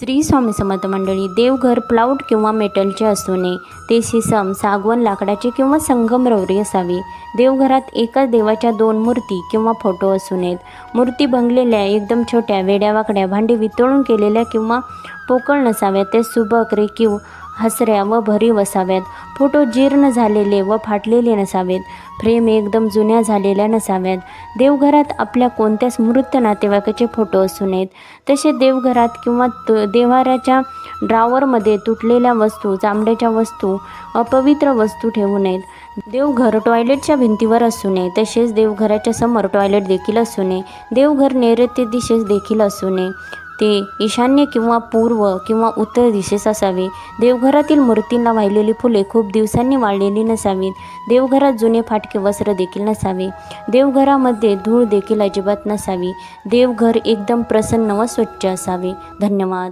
श्री स्वामी समर्थ मंडळी, देवघर प्लाऊड किंवा मेटलचे असू नये, ते शिसम, सागवण, लाकडाचे किंवा संगमरवरी असावे. देवघरात एकाच देवाच्या 2 मूर्ती किंवा फोटो असू नयेत. मूर्ती भंगलेल्या, एकदम छोट्या, वेड्यावाकड्या, भांडी वितळून केलेल्या किंवा पोकळ नसाव्यात. ते सुबक, रेखीव, हसऱ्या व भरीव असाव्यात. फोटो जीर्ण झालेले व फाटलेले नसावेत. फ्रेम एकदम जुन्या झालेल्या नसाव्यात. देवघरात आपल्या कोणत्याच मृत नातेवाईकाचे फोटो असू नयेत. तसेच देवघरात किंवा देव्हाऱ्याच्या ड्रॉवरमध्ये तुटलेल्या वस्तू, चामड्याच्या वस्तू, अपवित्र वस्तू ठेवू नयेत. देवघर टॉयलेटच्या भिंतीवर असू नये. तसेच देवघराच्या समोर टॉयलेट देखील असू नये. देवघर नैऋत्य दिशेस देखील असू नये. ते ईशान्य किंवा पूर्व किंवा उत्तर दिशेस असावे. देवघरातील मूर्तींना वाहिलेली फुले खूप दिवसांनी वाळलेली नसावीत. देवघरात जुने फाटके वस्त्र देखील नसावे. देवघरामध्ये धूळ देखील अजिबात नसावी. देवघर एकदम प्रसन्न व स्वच्छ असावे. धन्यवाद.